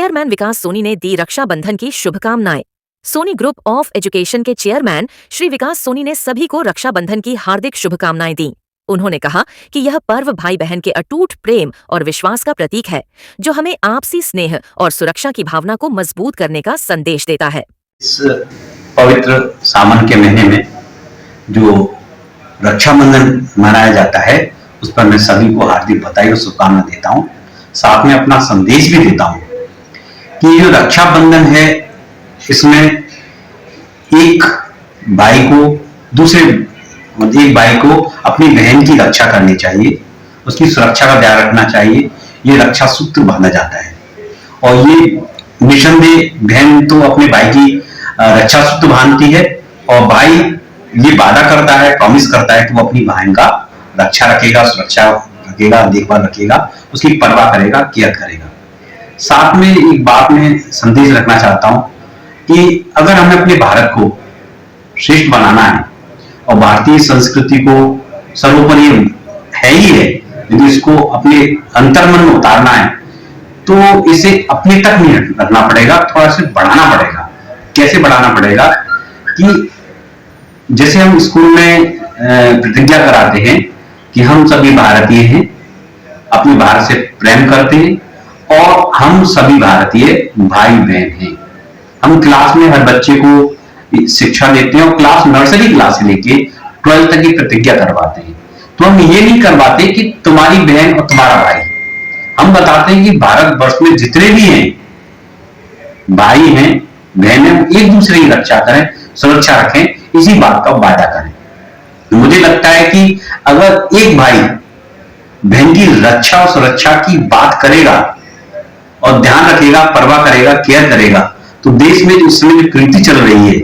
Chairman विकास सोनी ने दी रक्षाबंधन की शुभकामनाएं। सोनी ग्रुप ऑफ एजुकेशन के चेयरमैन श्री विकास सोनी ने सभी को रक्षाबंधन की हार्दिक शुभकामनाएं दी। उन्होंने कहा कि यह पर्व भाई बहन के अटूट प्रेम और विश्वास का प्रतीक है, जो हमें आपसी स्नेह और सुरक्षा की भावना को मजबूत करने का संदेश देता है। इस पवित्र सावन के महीने में जो रक्षाबंधन मनाया जाता है, उस पर मैं सभी को हार्दिक बधाई और शुभकामना देता हूँ। साथ में अपना संदेश भी देता हूँ कि जो रक्षाबंधन है, इसमें एक भाई को अपनी बहन की रक्षा करनी चाहिए, उसकी सुरक्षा का ध्यान रखना चाहिए। ये रक्षा सूत्र बांधा जाता है और ये निसंदेह बहन तो अपने भाई की रक्षा सूत्र बांधती है और भाई ये वादा करता है, प्रॉमिस करता है कि वो अपनी बहन का रक्षा रखेगा, सुरक्षा रखेगा, देखभाल रखेगा, उसकी परवाह करेगा, केयर करेगा। साथ में एक बात में संदेश रखना चाहता हूं कि अगर हमें अपने भारत को श्रेष्ठ बनाना है और भारतीय संस्कृति को सर्वोपरि है ही है, यदि इसको अपने अंतर्मन में उतारना है तो इसे अपने तक नहीं रखना पड़ेगा, थोड़ा सा बढ़ाना पड़ेगा। कैसे बढ़ाना पड़ेगा कि जैसे हम स्कूल में प्रतिज्ञा कराते हैं कि हम सभी भारतीय हैं, अपने भारत से प्रेम करते हैं और हम सभी भारतीय भाई बहन हैं। हम क्लास में हर बच्चे को शिक्षा देते हैं और क्लास नर्सरी क्लास से लेके 12th तक की प्रतिज्ञा करवाते हैं। तो हम ये नहीं करवाते कि तुम्हारी बहन और तुम्हारा भाई, हम बताते हैं कि भारतवर्ष में जितने भी हैं भाई हैं, बहन हैं, एक दूसरे की रक्षा करें, सुरक्षा रखें, इसी बात का वादा करें। मुझे लगता है कि अगर एक भाई बहन की रक्षा और सुरक्षा की बात करेगा और ध्यान रखेगा, परवाह करेगा, केयर करेगा, तो देश में जो समय जो कृति चल रही है,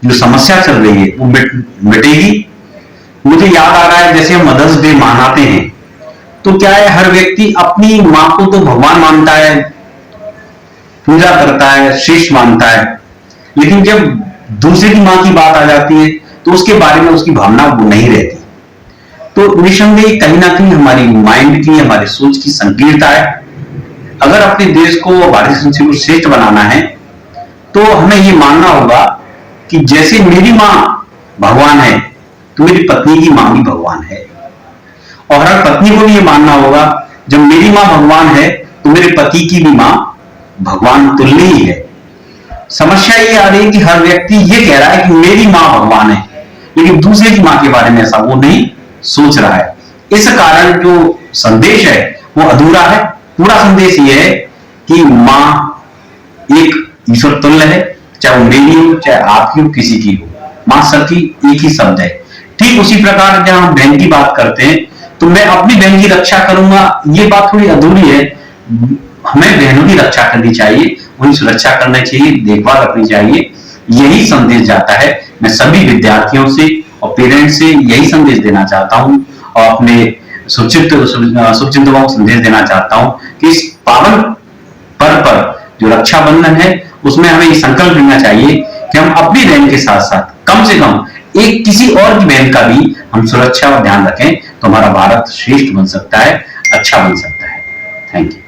जो समस्या चल रही है, वो मिटेगी। मुझे याद आ रहा है जैसे हम मदर्स डे मनाते हैं तो क्या है, हर व्यक्ति अपनी मां को तो भगवान मानता है, पूजा करता है, श्रेष्ठ मानता है, लेकिन जब दूसरे की मां की बात आ जाती है तो उसके बारे में उसकी भावना वो नहीं रहती। तो निसंदेह कहीं ना कहीं हमारी माइंड की, हमारी सोच की संकीर्णता है। अगर अपने देश को, भारतीय संस्कृति को श्रेष्ठ बनाना है तो हमें ये मानना होगा कि जैसे मेरी मां भगवान है तो मेरी पत्नी की मां भी भगवान है, और हर पत्नी को भी ये मानना होगा जब मेरी मां भगवान है तो मेरे पति की भी मां भगवान तुल्य ही है। समस्या ये आ रही है कि हर व्यक्ति ये कह रहा है कि मेरी मां भगवान है, लेकिन दूसरे की मां के बारे में ऐसा वो नहीं सोच रहा है। इस कारण जो संदेश है वो अधूरा है। पूरा संदेश ये है कि मां एक ईश्वर तुल्य है, चाहे वो मेरी हो, चाहे आपकी हो, किसी की हो, मां सबकी एक ही शब्द है। ठीक उसी प्रकार जब हम बहन की बात करते हैं तो मैं अपनी बहन की रक्षा करूंगा, ये बात थोड़ी अधूरी है। हमें बहनों की रक्षा करनी चाहिए, उनकी सुरक्षा करनी चाहिए, देखभाल रखनी चाहिए। यही संदेश जाता है। मैं सभी विद्यार्थियों से और पेरेंट्स से यही संदेश देना चाहता हूं और अपने शुभचिंतकों को संदेश देना चाहता हूं कि इस पावन पर्व पर जो रक्षाबंधन है उसमें हमें ये संकल्प लेना चाहिए कि हम अपनी बहन के साथ साथ कम से कम एक किसी और की बहन का भी हम सुरक्षा और ध्यान रखें, तो हमारा भारत श्रेष्ठ बन सकता है, अच्छा बन सकता है। Thank you.